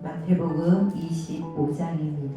마태복음 25장입니다.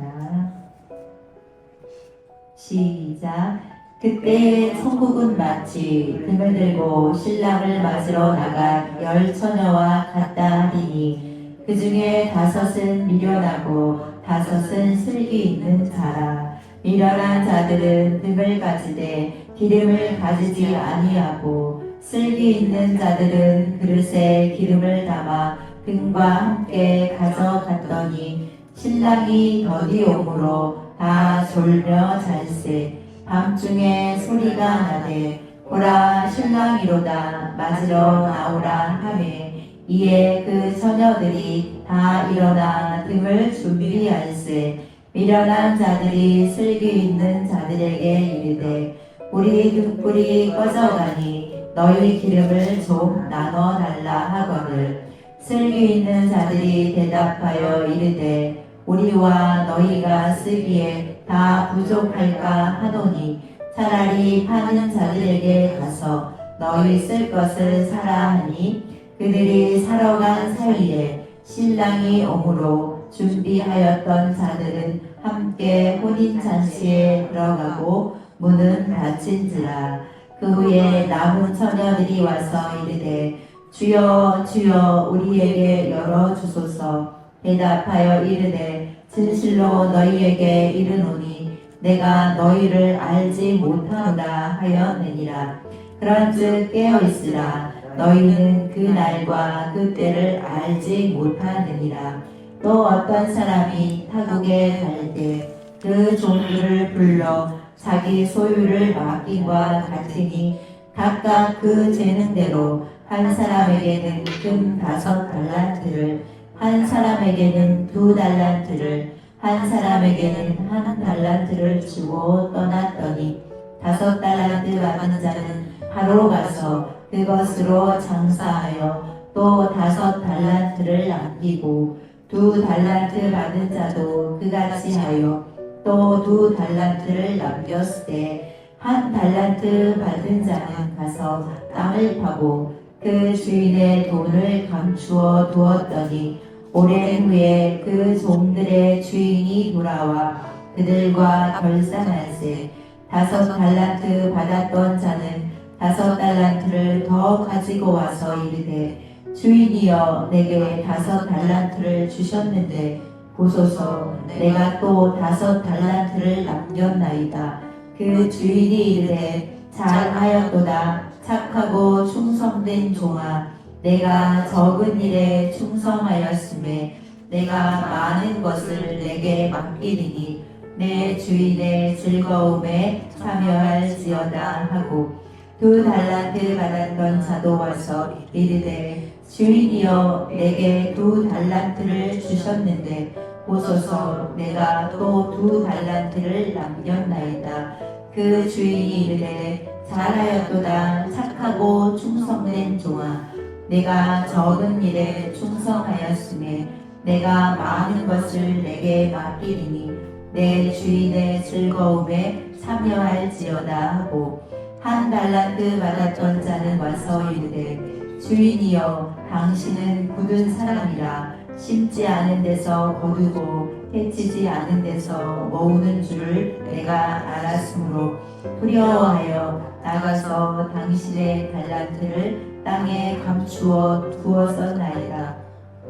시작. 그때 천국은 마치 금을 들고 신랑을 맞으러 나간 10처녀와 같다 하리니 그 중에 5은 미련하고 5은 슬기 있는 자라. 미련한 자들은 등을 가지되 기름을 가지지 아니하고 슬기 있는 자들은 그릇에 기름을 담아 등과 함께 가져갔더니 신랑이 더디 오므로 다 졸며 잘세. 밤중에 소리가 나되 보라 신랑이로다 맞으러 나오라 하매 이에 그 처녀들이 다 일어나 등을 준비할세. 미련한 자들이 슬기 있는 자들에게 이르되 우리 등불이 꺼져가니 너희 기름을 좀 나눠 달라 하거늘 슬기 있는 자들이 대답하여 이르되 우리와 너희가 쓰기에 다 부족할까 하노니 차라리 파는 자들에게 가서 너희 쓸 것을 사라 하니 그들이 사러 간 사이에 신랑이 오므로 준비하였던 자들은 함께 혼인잔치에 들어가고 문은 닫힌지라. 그 후에 남은 처녀들이 와서 이르되 주여 주여 우리에게 열어주소서. 대답하여 이르되 진실로 너희에게 이르노니 내가 너희를 알지 못하노라 하였느니라. 그런즉 깨어있으라. 너희는 그 날과 그 때를 알지 못하느니라. 또 어떤 사람이 타국에 갈 때 그 종들을 불러 자기 소유를 맡김과 같으니 각각 그 재능대로 한 사람에게는 금 5달란트를 한 사람에게는 2달란트를 한 사람에게는 1달란트를 주고 떠났더니 5달란트 받은 자는 바로 가서 그것으로 장사하여 또 5달란트를 남기고 2달란트 받은 자도 그같이 하여 또 2달란트를 남겼을 때 1달란트 받은 자는 가서 땅을 파고 그 주인의 돈을 감추어 두었더니 오랜 후에 그 종들의 주인이 돌아와 그들과 결산할세. 5달란트 받았던 자는 5달란트를 더 가지고 와서 이르되 주인이여 내게 5달란트를 주셨는데 보소서 내가 또 5달란트를 남겼나이다. 그 주인이 이르되 잘하였도다. 착하고 충성된 종아, 내가 적은 일에 충성하였음에 내가 많은 것을 내게 맡기리니 내 주인의 즐거움에 참여할지어다 하고 2달란트 받았던 자도 와서 이르되 주인이여 내게 2달란트를 주셨는데 보소서 내가 또 2달란트를 남겼나이다. 그 주인이 이르되 잘하였도다. 착하고 충성된 종아, 내가 적은 일에 충성하였음에 내가 많은 것을 내게 맡기리니 내 주인의 즐거움에 참여할지어다 하고 1달란트 받았던 자는 와서 이르되 주인이여 당신은 굳은 사람이라 심지 않은 데서 거두고 해치지 않은 데서 모으는 줄을 내가 알았으므로 두려워하여 나가서 당신의 달란트를 땅에 감추어 두었었나이다.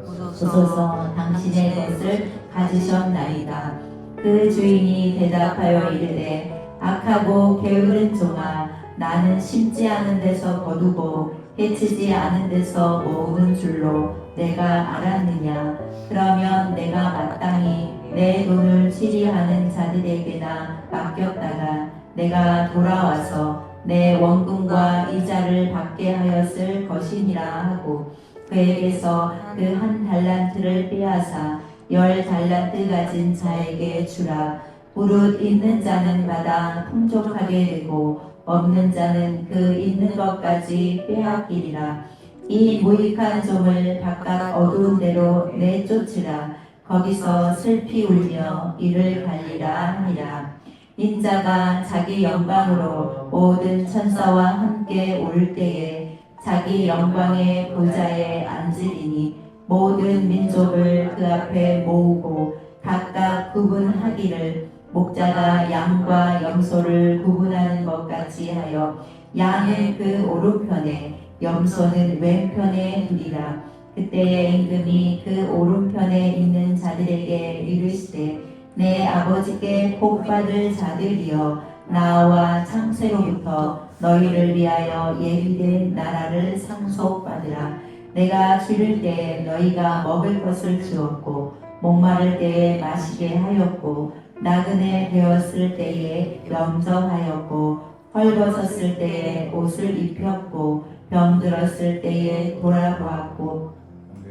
보소서 당신의 것을 가지셨나이다. 그 주인이 대답하여 이르되 악하고 게으른 종아, 나는 심지 않은 데서 거두고 해치지 않은 데서 모으는 줄로 내가 알았느냐. 그러면 내가 마땅히 내 돈을 취리하는 자들에게나 맡겼다가 내가 돌아와서 내 원금과 이자를 받게 하였을 것이니라 하고 그에게서 그 1달란트를 빼앗아 10달란트 가진 자에게 주라. 무릇 있는 자는 받아 풍족하게 되고 없는 자는 그 있는 것까지 빼앗기리라. 이 무익한 종을 바깥 어두운 데로 내쫓으라. 거기서 슬피 울며 이를 갈리라 하니라. 인자가 자기 영광으로 모든 천사와 함께 올 때에 자기 영광의 보좌에 앉으리니 모든 민족을 그 앞에 모으고 각각 구분하기를 목자가 양과 염소를 구분하는 것 같이 하여 양은 그 오른편에 염소는 왼편에 두리라. 그때에 임금이 그 오른편에 있는 자들에게 이르시되 내 아버지께 복받을 자들이여 나와 창세로부터 너희를 위하여 예비된 나라를 상속받으라. 내가 줄일 때에 너희가 먹을 것을 주었고 목마를 때에 마시게 하였고 나그네 되었을 때에 영접하였고 헐벗었을 때에 옷을 입혔고 병들었을 때에 돌아보았고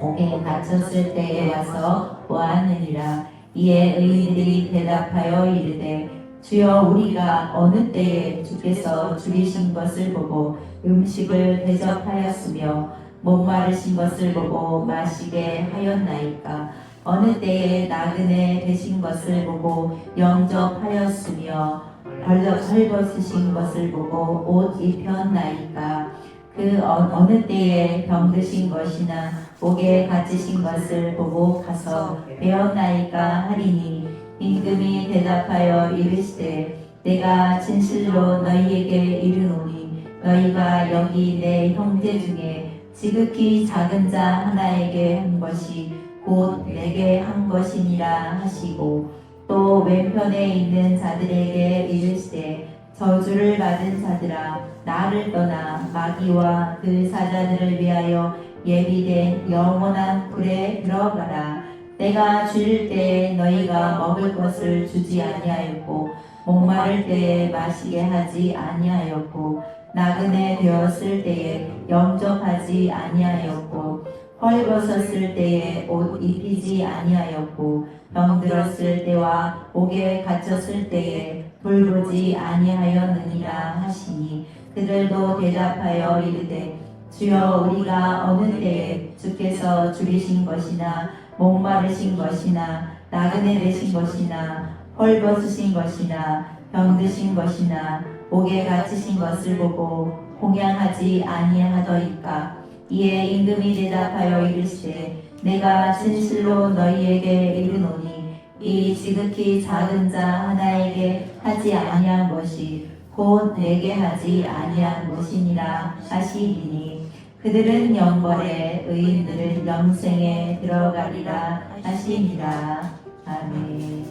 옥에 갇혔을 때에 와서 보았느니라. 이에 의인들이 대답하여 이르되 주여 우리가 어느 때에 주께서 줄이신 것을 보고 음식을 대접하였으며 목마르신 것을 보고 마시게 하였나이까. 어느 때에 나그네 되신 것을 보고 영접하였으며 헐벗으신 것을 보고 옷 입혔나이까. 그 어느 때에 병드신 것이나 옥에 갇히신 것을 보고 가서 배웠나이까 하리니 임금이 대답하여 이르시되 내가 진실로 너희에게 이르노니 너희가 여기 내 형제 중에 지극히 작은 자 하나에게 한 것이 곧 내게 한 것이니라 하시고 또 왼편에 있는 자들에게 이르시되 저주를 받은 자들아 나를 떠나 마귀와 그 사자들을 위하여 예비된 영원한 불에 들어가라. 내가 줄일 때에 너희가 먹을 것을 주지 아니하였고 목마를 때에 마시게 하지 아니하였고 나그네 되었을 때에 영접하지 아니하였고 헐벗었을 때에 옷 입히지 아니하였고 병들었을 때와 옥에 갇혔을 때에 돌보지 아니하였느니라 하시니 그들도 대답하여 이르되 주여 우리가 어느 때에 주께서 줄이신 것이나 목마르신 것이나 나그네 되신 것이나 헐벗으신 것이나 병드신 것이나 옥에 갇히신 것을 보고 공양하지 아니하더이까. 이에 임금이 대답하여 이르시되 내가 진실로 너희에게 이르노니 이 지극히 작은 자 하나에게 하지 아니한 것이 곧 내게 하지 아니한 것이니라 하시리니 그들은 영벌에 의인들은 영생에 들어가리라 하시니라. 아멘.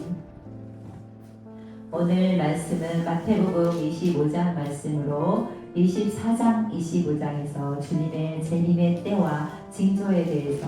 오늘 말씀은 마태복음 25장 말씀으로 24장 25장에서 주님의 재림의 때와 징조에 대해서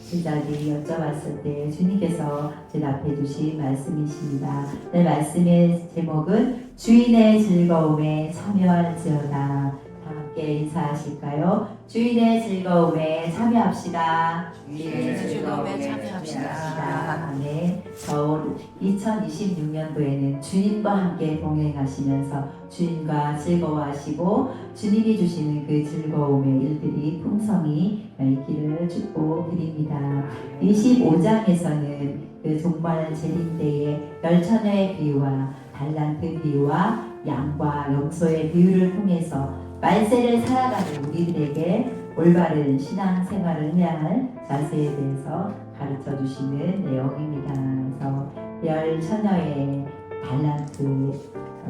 제자들이 여쭤봤을 때 주님께서 대답해 주신 말씀이십니다. 오늘 말씀의 제목은 주인의 즐거움에 참여할지어다. 다 함께 인사하실까요? 주인의 즐거움에 참여합시다. 주인의 즐거움에 참여합시다. 네, 저 2026년도에는 주님과 함께 동행하시면서 주님과 즐거워하시고 주님이 주시는 그 즐거움의 일들이 풍성히 있기를 축복드립니다. 25장에서는 그 종말 재림 때의 열천의 비유와 달란트 비유와 양과 염소의 비유를 통해서 말세를 살아가는 우리들에게 올바른 신앙생활을 해야 할 자세에 대해서 가르쳐 주시는 내용입니다. 그래서 열처녀의 달란트,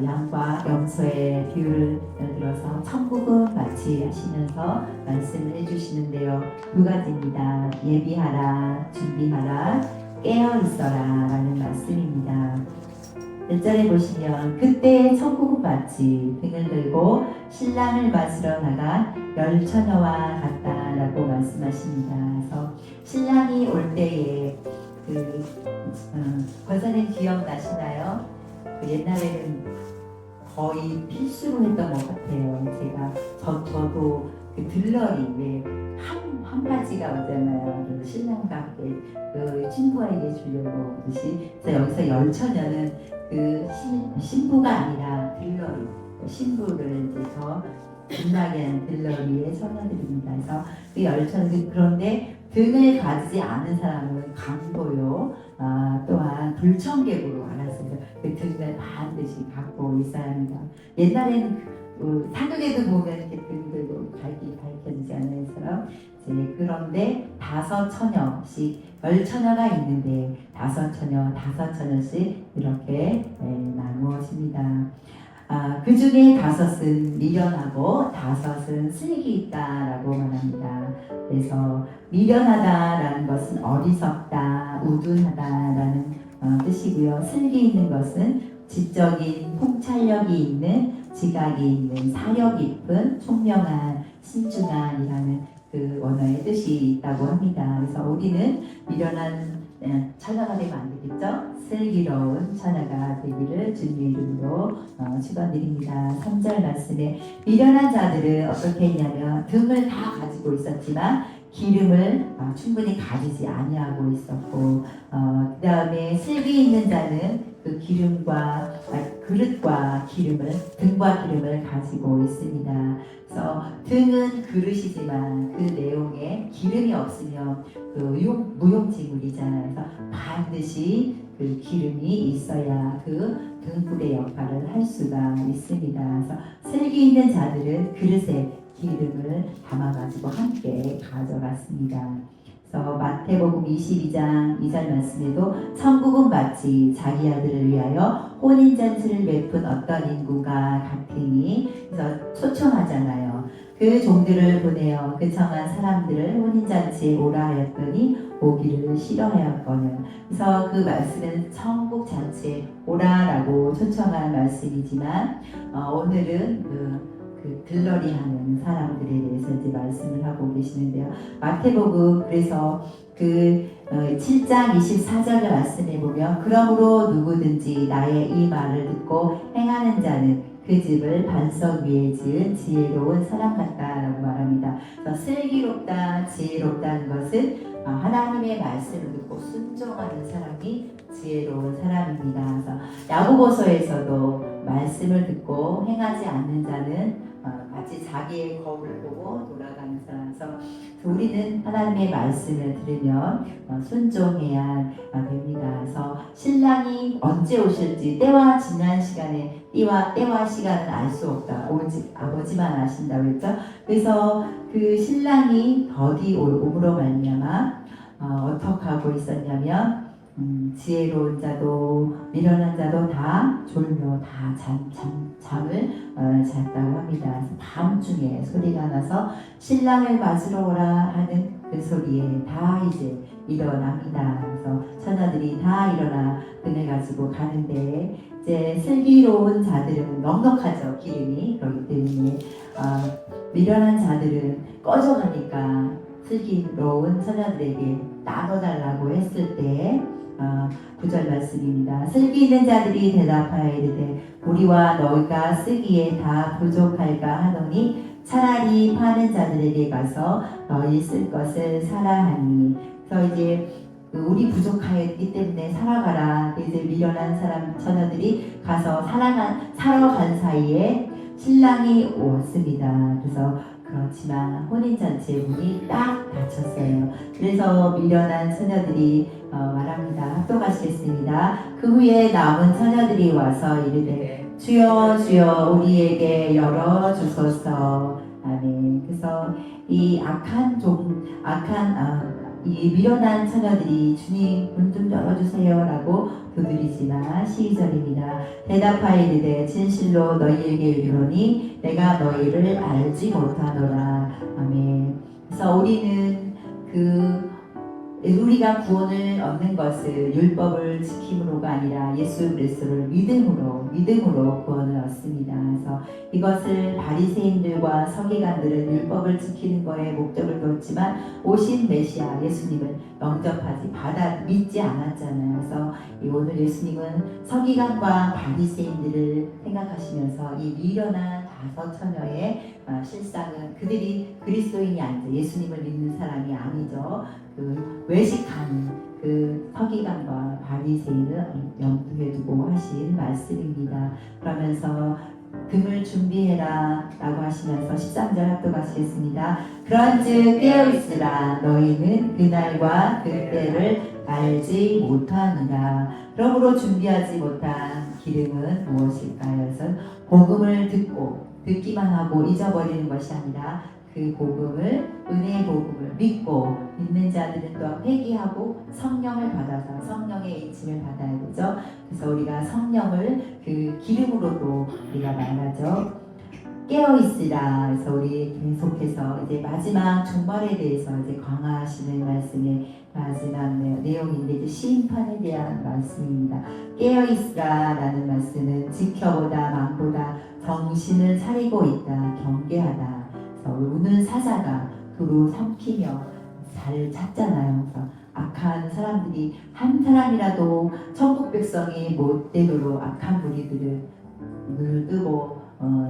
양과 염소의 비유를 들어서 천국은 마치 하시면서 말씀을 해주시는데요. 두 가지입니다. 예비하라, 준비하라, 깨어 있어라 라는 말씀입니다. 1절에 보시면 그때 천국은 마치 등을 들고 신랑을 맞으러 나간 열처녀와 같다라고 말씀하십니다. 그래서 신랑이 올 때에 권사님 기억나시나요? 옛날에는 거의 필수로 했던 것 같아요. 저도 그 들러리 한 바지가 오잖아요. 그 신랑과 함께 그 신부에게 주려고 그러듯이 그래서 여기서 열처녀는 그 신부가 아니라 들러리 신부를 이제 더 빛나게 하는 들러리의 처녀들입니다. 그래서 그 열처녀 그런데 등을 가지지 않은 사람은 강도요. 또한 불청객으로 알았어요. 그 등을 반드시 갖고 있어야 합니다. 옛날에는 사극에도 보면 이렇게 등 들고 밝혀지지 않는 것처럼 이제 그런데 5처녀씩 10처녀가 있는데 5처녀씩 이렇게 나누어집니다. 그 중에 5은 미련하고 5은 슬기 있다라고 말합니다. 그래서 미련하다라는 것은 어리석다, 우둔하다라는 뜻이고요. 슬기 있는 것은 지적인 통찰력이 있는, 지각이 있는, 사려 깊은, 총명한, 신중한이라는 그 원어의 뜻이 있다고 합니다. 그래서 우리는 미련한 처녀가 되면 안 되겠죠? 슬기로운 처녀가 되기를 주님의 이름으로 축원드립니다. 3절 말씀에 미련한 자들은 어떻게 했냐면 등을 다 가지고 있었지만 기름을 충분히 가지지 아니하고 있었고 그 다음에 슬기 있는 자는 그 기름과 그릇과 기름을 등과 기름을 가지고 있습니다. 그래서 등은 그릇이지만 그 내용에 기름이 없으면 그 무용지물이잖아요. 그래서 반드시 그 기름이 있어야 그 등불의 역할을 할 수가 있습니다. 그래서 슬기 있는 자들은 그릇에 기름을 담아가지고 함께 가져갔습니다. 그래서 마태복음 22장 2절 말씀에도 천국은 마치 자기 아들을 위하여 혼인잔치를 베푼 어떤 인구가 같으니, 그래서 초청하잖아요. 그 종들을 보내어 그 청한 사람들을 혼인잔치에 오라 하였더니 오기를 싫어하였거늘. 그래서 그 말씀은 천국 잔치에 오라라고 초청한 말씀이지만 오늘은 그 들러리 하는 사람들에 대해서 이제 말씀을 하고 계시는데요. 마태복음 그래서 그 7장 24절의 말씀에 보면 그러므로 누구든지 나의 이 말을 듣고 행하는 자는 그 집을 반석 위에 지은 지혜로운 사람 같다라고 말합니다. 그래서 슬기롭다, 지혜롭다는 것은 하나님의 말씀을 듣고 순종하는 사람이 지혜로운 사람입니다. 그래서 야고보서에서도 말씀을 듣고 행하지 않는 자는 마치 자기의 거울을 보고 돌아가는 사람. 그래서 우리는 하나님의 말씀을 들으면 순종해야 됩니다. 그래서 신랑이 언제 오실지 때와 지난 시간에 때와 시간은 알 수 없다. 오직 아버지만 아신다고 했죠. 그래서 그 신랑이 더디 오므로 말미암아 어떻게 하고 있었냐면 지혜로운 자도 미련한 자도 다 졸며 다 잠을 잤다고 합니다. 그래서 밤중에 소리가 나서 신랑을 맞으러 오라 하는 그 소리에 다 이제 일어납니다. 그래서 처녀들이 다 일어나 등을 가지고 가는데 이제 슬기로운 자들은 넉넉하죠. 기름이. 그렇기 때문에 미련한 자들은 꺼져가니까 슬기로운 처녀들에게 나눠달라고 했을 때 9절 말씀입니다. 슬기 있는 자들이 대답하여 이르되 우리와 너희가 쓰기에 다 부족할까 하노니 차라리 파는 자들에게 가서 너희 쓸 것을 사라 하니. 그래서 이제 우리 부족하였기 때문에 살아가라. 이제 미련한 사람 처녀들이 가서 사러 간 사이에 신랑이 왔습니다. 그래서 그렇지만 혼인잔치의 문이 딱 닫혔어요. 그래서 미련한 처녀들이 말합니다. 합독하시겠습니다. 그 후에 남은 처녀들이 와서 이르되 주여 주여 우리에게 열어주소서. 아멘. 그래서 이 이 미련한 처녀들이 주님 문 좀 열어주세요라고 두드리지만 12절입니다. 대답하여 이르되 진실로 너희에게 이르노니 내가 너희를 알지 못하노라. 아멘. 그래서 우리는 우리가 구원을 얻는 것을 율법을 지킴으로가 아니라 예수 그리스도를 믿음으로 구원을 얻습니다. 그래서 이것을 바리새인들과 서기관들은 율법을 지키는 거에 목적을 뒀지만 오신 메시아 예수님을 영접하지 믿지 않았잖아요. 그래서 오늘 예수님은 서기관과 바리새인들을 생각하시면서 이 미련한 5처녀의 실상은 그들이 그리스도인이 아니죠. 예수님을 믿는 사람이 아니죠. 그 외식하는 그 서기관과 바리새인을 염두에 두고 하신 말씀입니다. 그러면서 등을 준비해라 라고 하시면서 13절 합독하시겠습니다. 그런즉 깨어있으라 너희는 그날과 그때를 알지 못하느라. 그러므로 준비하지 못한 기름은 무엇일까요? 그래서 복음을 듣기만 하고 잊어버리는 것이 아니라 그 복음을 은혜의 복음을 믿고 믿는 자들은 또 회개하고 성령을 받아서 성령의 인침을 받아야 되죠. 그래서 우리가 성령을 그 기름으로도 우리가 말하죠. 깨어 있으라. 그래서 우리 계속해서 이제 마지막 종말에 대해서 이제 강화하시는 말씀의 마지막 내용인데 이제 심판에 대한 말씀입니다. 깨어 있으라라는 말씀은 지켜보다 망보다 정신을 차리고 있다, 경계하다. 그래서 우는 사자가 그로 삼키며 잘 찾잖아요. 그래서 악한 사람들이 한 사람이라도 천국 백성이 못 되도록 악한 무리들을 눈을 뜨고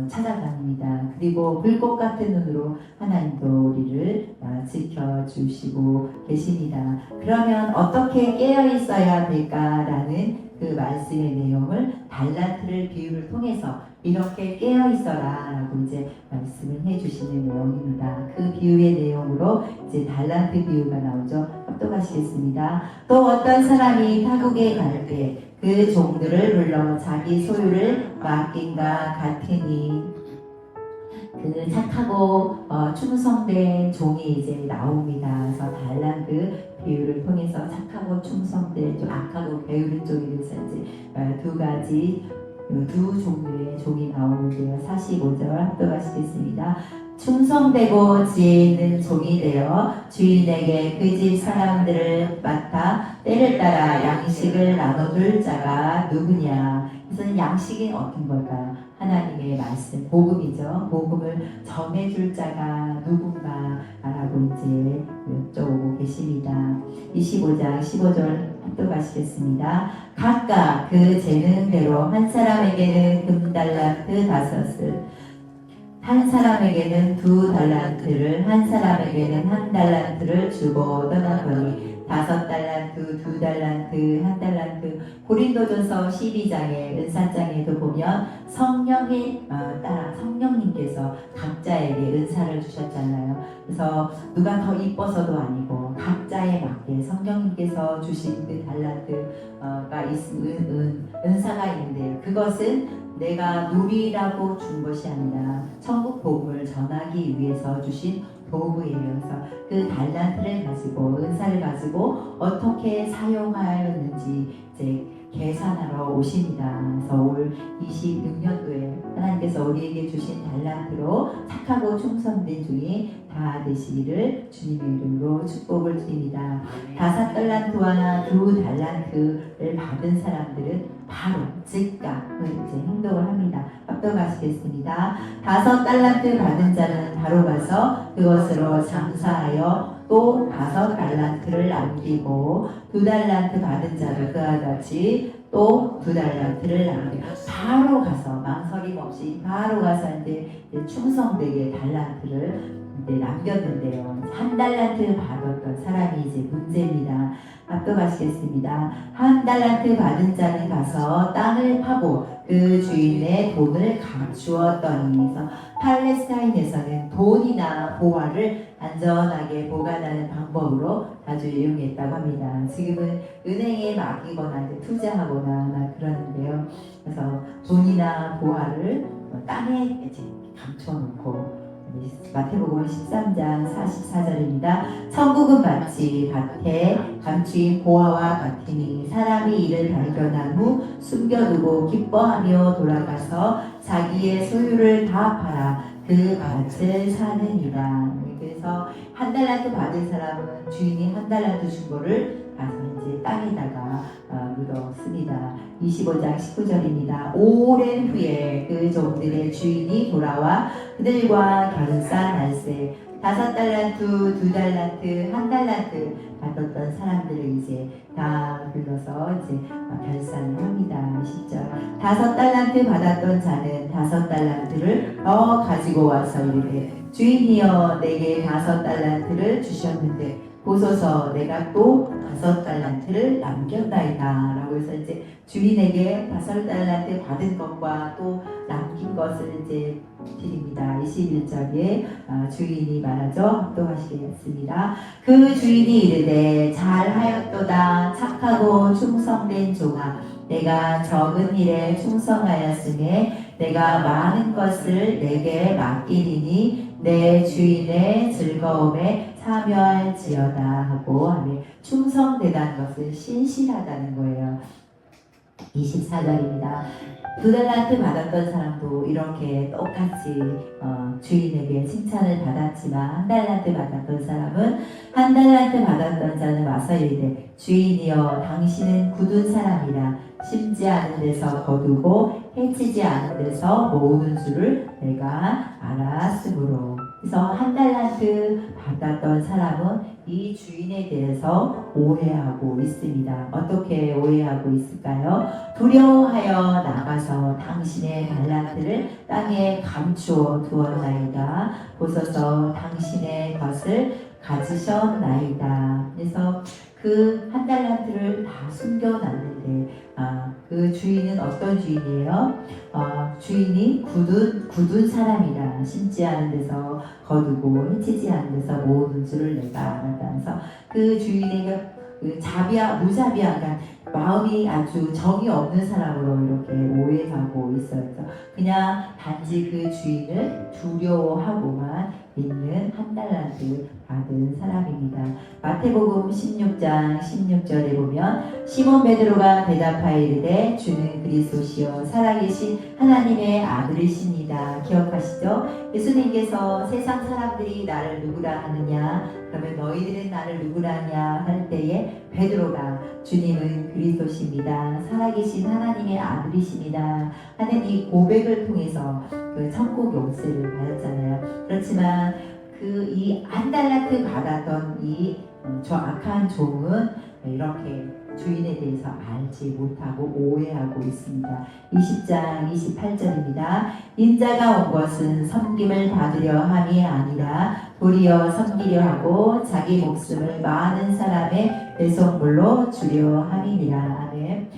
찾아다닙니다. 그리고 불꽃 같은 눈으로 하나님도 우리를 지켜주시고 계십니다. 그러면 어떻게 깨어 있어야 될까라는 그 말씀의 내용을 달란트를 비유를 통해서 이렇게 깨어 있어라 라고 이제 말씀을 해주시는 내용입니다. 그 비유의 내용으로 이제 달란트 비유가 나오죠. 합독하시겠습니다. 또 어떤 사람이 타국에 갈 때 그 종들을 불러 자기 소유를 맡긴과 같으니 그 착하고 충성된 종이 이제 나옵니다. 그래서 달란트 비유를 통해서 착하고 충성된 좀 악하고 게으른 종이 돼서 이제 두 가지 두 종류의 종이 나오는데요. 45절 합독하시겠습니다. 충성되고 지혜 있는 종이 되어 주인에게 그 집 사람들을 맡아 때를 따라 양식을 나눠줄 자가 누구냐. 그래서 양식이 어떤 걸까요? 하나님의 말씀, 복음이죠. 복음을 전해줄 자가 누군가 라고 이제 여쭤보고 계십니다. 25장 15절 합독하시겠습니다. 각각 그 재능대로 한 사람에게는 금달란트 5을, 한 사람에게는 2달란트를, 한 사람에게는 1달란트를 주고 떠나더니 5달란트, 2달란트, 1달란트. 고린도전서 12장에 은사장에도 보면 성령에 따라 성령님께서 각자에게 은사를 주셨잖아요. 그래서 누가 더 이뻐서도 아니고 각자에 맞게 성령님께서 주신 그 달란트가 있는 은사가 있는데요. 그것은 내가 누리라고 준 것이 아니라 천국 복음을 전하기 위해서 주신 도구예요. 그래서 그 달란트를 가지고 은사를 가지고 어떻게 사용하였는지 이제 계산하러 오십니다. 그래서 올 26년도에 하나님께서 우리에게 주신 달란트로 착하고 충성된 종이 다 되시기를 주님의 이름으로 축복을 드립니다. 5달란트와 2달란트를 받은 사람들은 바로 즉각 이제 행동을 합니다. 합독하시겠습니다. 5달란트 받은 자는 바로 가서 그것으로 장사하여 또 5달란트를 남기고 2달란트 받은 자도 그와 같이 또 2달란트를 남기고 바로 가서 망설임 없이 바로 가서 이제 충성되게 달란트를 이제 남겼는데요. 1달란트 받았던 사람이 이제 문제입니다. 합독하시겠습니다. 1달란트 받은 자는 가서 땅을 파고 그 주인의 돈을 감추었더니, 그래서 팔레스타인에서는 돈이나 보화를 안전하게 보관하는 방법으로 아주 이용했다고 합니다. 지금은 은행에 맡기거나 이제 투자하거나 그러는데요. 그래서 돈이나 보화를 땅에 이제 감춰놓고, 마태복음 13장 44절입니다. 천국은 마치 밭에 감추인 보화와 같으니 사람이 이를 발견한 후 숨겨두고 기뻐하며 돌아가서 자기의 소유를 다 팔아 그 밭을 사느니라. 그래서 1달란트 받은 사람은 주인이 1달란트 준 거를 가서 이제 땅에다가 묻었습니다. 25장 19절입니다. 오랜 후에 그 종들의 주인이 돌아와 그들과 결산할세. 5달란트, 2달란트, 1달란트 받았던 사람들을 이제 다 불러서 이제 결산을 합니다. 10절. 5달란트 받았던 자는 5달란트를 더 가지고 와서 이르되 주인이여 내게 5달란트를 주셨는데 보소서 내가 또 5달란트를 남겼나이다 라고 해서 이제 주인에게 5달란트 받은 것과 또 남긴 것을 이제 드립니다. 21절에 주인이 말하죠. 합독하시겠습니다. 그 주인이 이르되 잘하였도다 착하고 충성된 종아 내가 적은 일에 충성하였으니 내가 많은 것을 내게 맡기리니 내 주인의 즐거움에 참여할지어다 하고 하면 충성되다는 것은 신실하다는 거예요. 24절입니다. 2달란트 받았던 사람도 이렇게 똑같이 주인에게 칭찬을 받았지만 1달란트 받았던 사람은 1달란트 받았던 자는 와서 이르되 주인이여 당신은 굳은 사람이라 심지 않은 데서 거두고 해치지 않은 데서 모으는 줄을 내가 알았으므로. 그래서 1달란트 받았던 사람은 이 주인에 대해서 오해하고 있습니다. 어떻게 오해하고 있을까요? 두려워하여 나가서 당신의 달란트를 땅에 감추어 두었나이다. 보소서 당신의 것을 가지셨나이다. 그래서 그 1달란트를 다 숨겨놨는데 그 주인은 어떤 주인이에요? 주인이 굳은 사람이라 심지 않은 데서 거두고 해치지 않은 데서 모으는 줄을 내가 알았다. 그래서 그 주인에게 무자비한 그러니까 마음이 아주 정이 없는 사람으로 이렇게 오해하고 있어요. 그냥 단지 그 주인을 두려워하고만 있는 1달란트 받은 사람입니다. 마태복음 16장 16절에 보면 시몬 베드로가 대답하여 이르되 주는 그리스도시요 살아계신 하나님의 아들이십니다. 기억하시죠? 예수님께서 세상 사람들이 나를 누구라 하느냐 그러면 너희들은 나를 누구라냐 할 때에 베드로가 주님은 그리스도십니다. 살아계신 하나님의 아들이십니다. 하는 이 고백을 통해서 그 천국 용세를 받았잖아요. 그렇지만 이 1달란트 받았던 저 악한 종은 이렇게 주인에 대해서 알지 못하고 오해하고 있습니다. 20장 28절입니다. 인자가 온 것은 섬김을 받으려 함이 아니라 도리어 섬기려 하고 자기 목숨을 많은 사람의 배송물로 주려 함이니라. 아멘.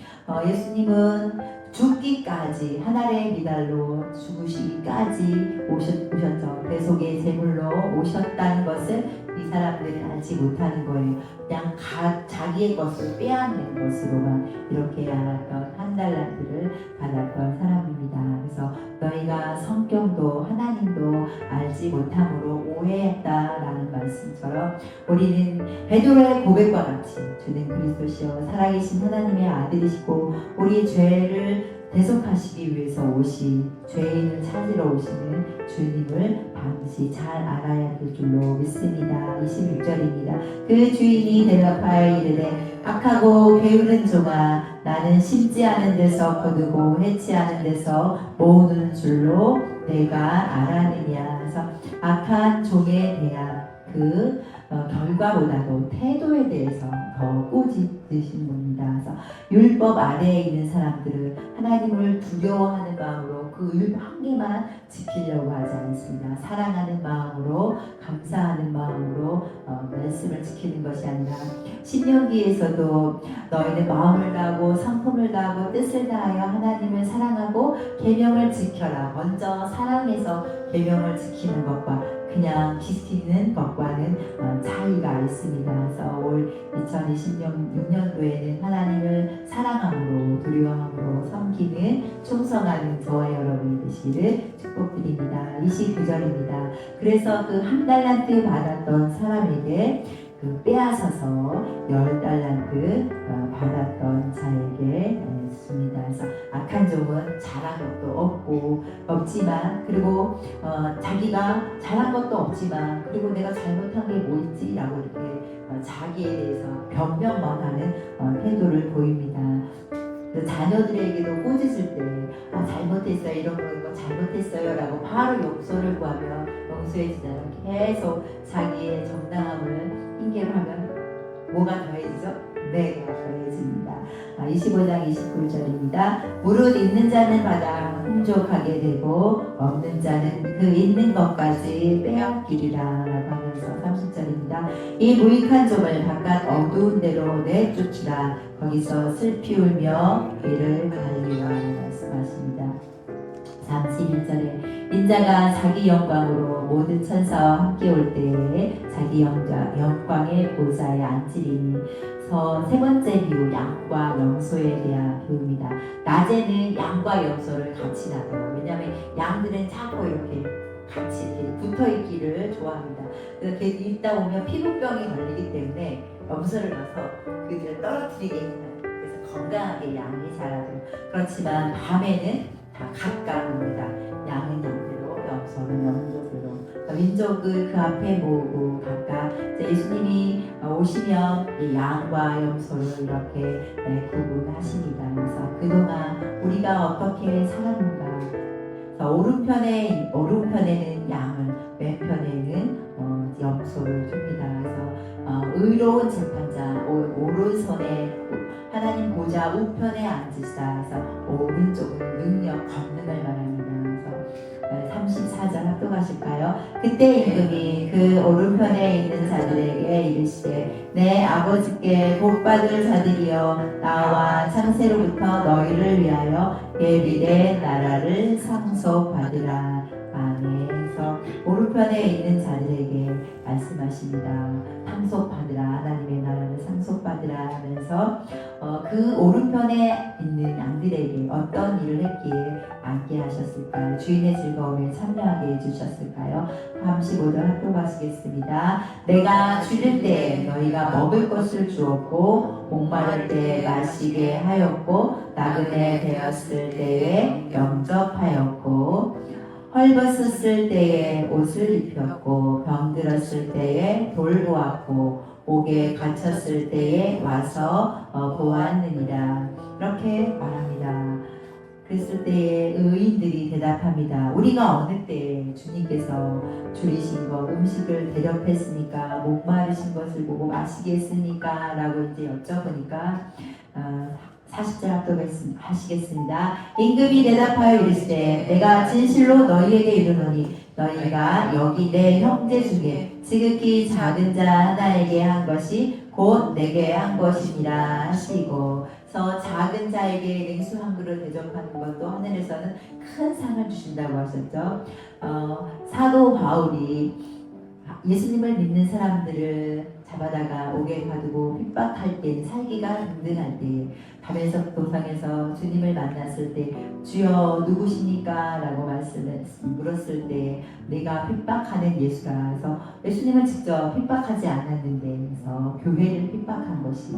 예수님은 죽기까지 하늘의 미달로 죽으시기까지 오셨죠. 배속의 제물로 오셨다는 것을 이 사람들이 알지 못하는 거예요. 그냥 자기의 것을 빼앗는 것으로만 이렇게 알았던 1달란트를 받았던 사람입니다. 그래서 너희가 성경도 하나님도 알지 못함으로 오해했다라는 말씀처럼 우리는 베드로의 고백과 같이 주는 그리스도시여 살아계신 하나님의 아들이시고 우리 죄를 대속하시기 위해서 오신 죄인을 찾으러 오시는 주님을 반드시 잘 알아야 될 줄로 믿습니다. 26절입니다. 그 주인이 대답하여 이르되 악하고 게으른 종아 나는 심지 않은 데서 거두고 해치 않은 데서 모으는 줄로 내가 알았느냐. 그래서 악한 종에 대한 그 결과보다도 태도에 대해서 더 꾸짖으신 분입니다. 그래서 율법 아래에 있는 사람들은 하나님을 두려워하는 마음으로 그 율법 한 개만 지키려고 하지 않습니다. 사랑하는 마음으로 감사하는 마음으로 말씀을 지키는 것이 아니라 신명기에서도 너희는 마음을 다하고 성품을 다하고 뜻을 다하여 하나님을 사랑하고 계명을 지켜라. 먼저 사랑해서 계명을 지키는 것과 그냥 지키는 것과는 차이가 있습니다. 그래서 올 2026년도에는 하나님을 사랑함으로 두려워함으로 섬기는 충성하는 저와 여러분이 되시기를 축복드립니다. 29절입니다. 그래서 그 1달란트 받았던 사람에게 빼앗아서 10달란트 받았던 자에게 습니다. 그래서 악한 종은 잘한 것도 없지만 그리고 자기가 잘한 것도 없지만 그리고 내가 잘못한 게 뭐 있지라고 이렇게 자기에 대해서 변명만 하는 태도를 보입니다. 자녀들에게도 꾸짖을 때 잘못했어요 이런 거 잘못했어요 라고 바로 용서를 구하면 용서해주잖아요. 계속 자기의 정당함을 핑계로 하면 뭐가 더해지죠? 네, 더해집니다. 25장 29절입니다. 무릇 있는 자는 받아 풍족하게 되고 없는 자는 그 있는 것까지 빼앗기리라 라고 하면서 30절입니다. 이 무익한 종을 바깥 어두운 데로 내쫓으라. 거기서 슬피 울며 귀를 갈리라 말씀하십니다. 31절에 인자가 자기 영광으로 모든 천사와 함께 올 때에 자기 영광의 보좌에 앉으리니 세 번째 비유 양과 염소에 대한 비유입니다. 낮에는 양과 염소를 같이 놔둬요. 왜냐하면 양들은 자꾸 이렇게 같이 이렇게 붙어 있기를 좋아합니다. 그래서 걔 있다 보면 피부병이 걸리기 때문에 염소를 넣어서 그들을 떨어뜨리게 해요. 그래서 건강하게 양이 자라도록. 그렇지만 밤에는 다 각각 옵니다. 양은 양대로, 염소는 염소대로. 민족을 그 앞에 모으고 각각 예수님이 오시면 이 양과 염소를 이렇게 구분하십니다. 그래서 그동안 우리가 어떻게 살았는가. 오른편에는 양을, 왼편에는 염소를 줍니다. 그래서 의로운 재판장, 오른손에 하나님 보좌 우편에 앉으시다. 그래서 오른쪽은 능력, 권능을 말합니다. 그래서 34절 합독하실까요? 그때 임금이 그 오른편에 있는 자들에게 이르시되 내 아버지께 복받을 자들이여 나와 창세로부터 너희를 위하여 예비된 나라를 상속받으라. 아멘. 그래서 오른편에 있는 자들에게 말씀하십니다. 상속받으라. 하나님의 나라를 상속받으라 하면서 그 오른편에 있는 양들에게 어떤 일을 했기에 앉게 하셨을까요? 주인의 즐거움에 참여하게 해주셨을까요? 35절 합독하시겠습니다. 내가 줄일 때 너희가 먹을 것을 주었고 목마를 때 마시게 하였고 나그네 되었을 때에 영접하였고 헐벗었을 때에 옷을 입혔고 병들었을 때에 돌보았고 옥에 갇혔을 때에 와서 보았느니라. 이렇게 말합니다. 그랬을 때에 의인들이 대답합니다. 우리가 어느 때에 주님께서 줄이신 것 음식을 대접했으니까 목마르신 것을 보고 마시게 했으니까 라고 이제 여쭤보니까 40절 합독하시겠습니다. 임금이 대답하여 이르시되 내가 진실로 너희에게 이르노니 너희가 여기 내 형제 중에 지극히 작은 자 하나에게 한 것이 곧 내게 한 것이니라 하시고. 그래서 작은 자에게 냉수 한 그릇 대접하는 것도 하늘에서는 큰 상을 주신다고 하셨죠. 사도 바울이 예수님을 믿는 사람들을 잡아다가 옥에 가두고 핍박할 때, 살기가 힘든할 때, 밤에서 도상에서 주님을 만났을 때 주여 누구시니까? 라고 물었을 때 내가 핍박하는 예수라. 그래서 예수님은 직접 핍박하지 않았는데 그래서 교회를 핍박한 것이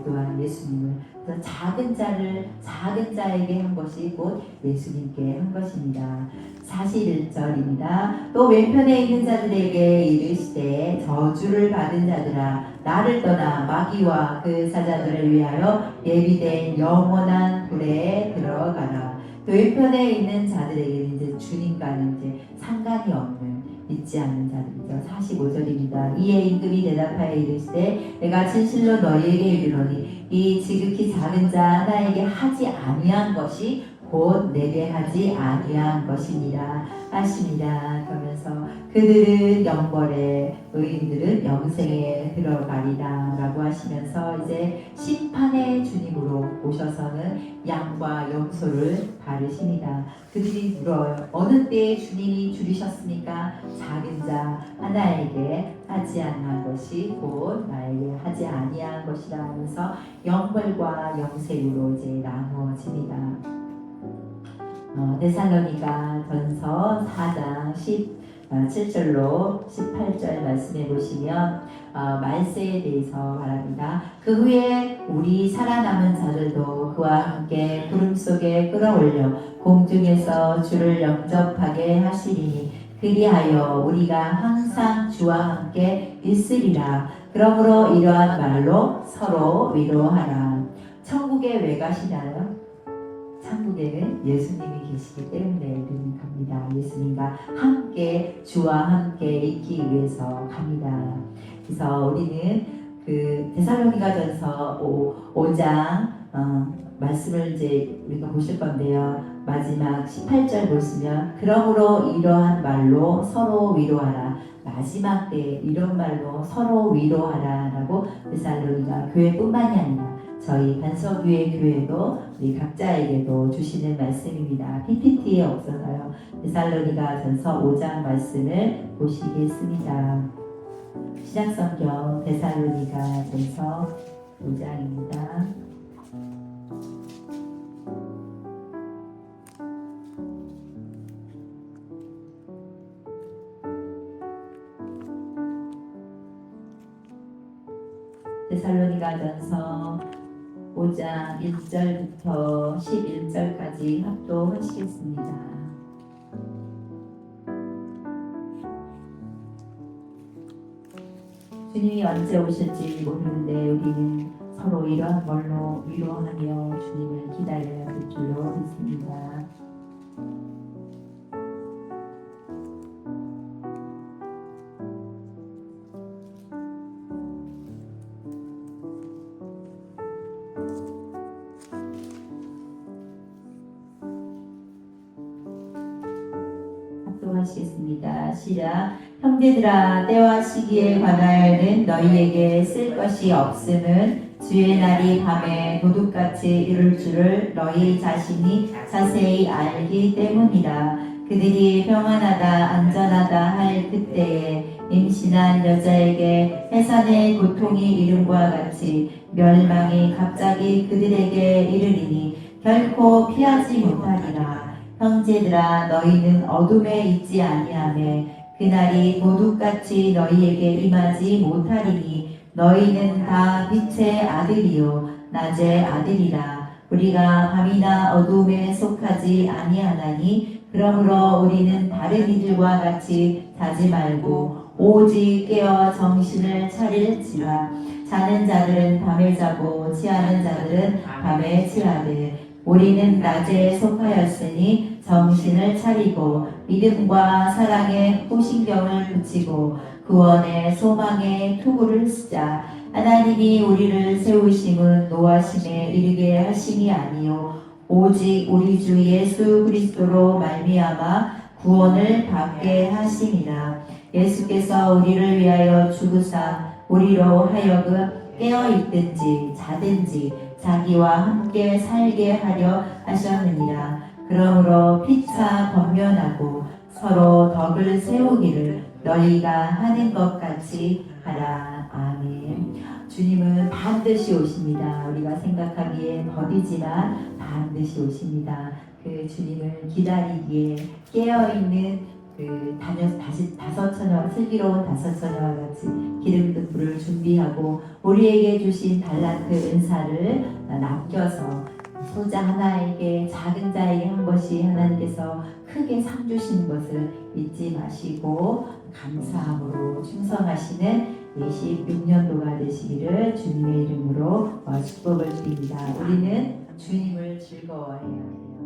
또한 예수님을, 그래서 작은 자에게 한 것이 곧 예수님께 한 것입니다. 41절입니다. 또 왼편에 있는 자들에게 이르시되 저주를 받은 자들아 나를 떠나 마귀와 그 사자들을 위하여 예비된 영원한 불에 들어가라. 또 왼편에 있는 자들에게는 이제 주님과는 이제 상관이 없는 믿지 않는 자들이죠. 45절입니다. 이에 임금이 대답하여 이르시되 내가 진실로 너희에게 이르노니 이 지극히 작은 자 하나에게 하지 아니한 것이 곧 내게 하지 아니한 것이니라 하십니다. 그러면서 그들은 영벌에 의인들은 영생에 들어가리라 라고 하시면서 이제 심판의 주님으로 오셔서는 양과 염소를 바르십니다. 그들이 물어요. 어느 때에 주님이 줄이셨습니까? 작은 자 하나에게 하지 아니한 것이 곧 나에게 하지 아니한 것이라 하면서 영벌과 영생으로 이제 나누어집니다. 데살로니가 전서 4장 17절로 18절 말씀해 보시면 말세에 대해서 말합니다. 그 후에 우리 살아남은 자들도 그와 함께 구름 속에 끌어올려 공중에서 주를 영접하게 하시리니 그리하여 우리가 항상 주와 함께 있으리라. 그러므로 이러한 말로 서로 위로하라. 천국에 왜 가시나요? 천국에는 예수님이 계시기 때문에 우리는 갑니다. 예수님과 함께 주와 함께 있기 위해서 갑니다. 그래서 우리는 그 데살로니가전서 5장 말씀을 이제 우리가 보실 건데요. 마지막 18절 보시면 그러므로 이러한 말로 서로 위로하라. 마지막 때 이런 말로 서로 위로하라 라고 데살로니가 교회뿐만이 아니라 저희 반석교회 교회도 우리 각자에게도 주시는 말씀입니다. PPT에 없어서요. 데살로니가 전서 5장 말씀을 보시겠습니다. 신약성경 데살로니가 전서 5장입니다. 요한일서 5장 1절부터 11절까지 합독하시겠습니다. 주님이 언제 오실지 모르는데 우리는 서로 이러한 말로 위로하며 주님을 기다려야 할 줄로 믿습니다. 합독하시겠습니다. 시작. 형제들아, 때와 시기에 관하여는 너희에게 쓸 것이 없음은 주의 날이 밤에 도둑같이 이룰 줄을 너희 자신이 자세히 알기 때문이라. 그들이 평안하다 안전하다 할 그때에 임신한 여자에게 해산의 고통이 이름과 같이 멸망이 갑자기 그들에게 이르리니 결코 피하지 못하리라. 형제들아, 너희는 어둠에 있지 아니하매 그날이 도둑같이 너희에게 임하지 못하리니 너희는 다 빛의 아들이요 낮의 아들이라. 우리가 밤이나 어둠에 속하지 아니하나니 그러므로 우리는 다른 이들과 같이 자지 말고 오직 깨어 정신을 차릴지라. 자는 자들은 밤에 자고 취하는 자들은 밤에 취하되 우리는 낮에 속하였으니 정신을 차리고 믿음과 사랑에 호신경을 붙이고 구원의 소망에 투구를 쓰자. 하나님이 우리를 세우심은 노하심에 이르게 하심이 아니요 오직 우리 주 예수 그리스도로 말미암아 구원을 받게 하심이라. 예수께서 우리를 위하여 죽으사 우리로 하여금 깨어 있든지 자든지 자기와 함께 살게 하려 하셨느니라. 그러므로 피차 권면하고 서로 덕을 세우기를 너희가 하는 것 같이 하라. 아멘. 주님은 반드시 오십니다. 우리가 생각하기에 더디지만 반드시 오십니다. 그 주님을 기다리기에 깨어있는 다섯 처녀, 슬기로운 다섯 처녀와 같이 기름든 불을 준비하고 우리에게 주신 달란트 은사를 남겨서 소자 하나에게 작은 자에게 한 것이 하나님께서 크게 상 주신 것을 잊지 마시고 감사함으로 충성하시는 26년도가 되시기를 주님의 이름으로 축복을 드립니다. 우리는 주님을 즐거워해야 해요.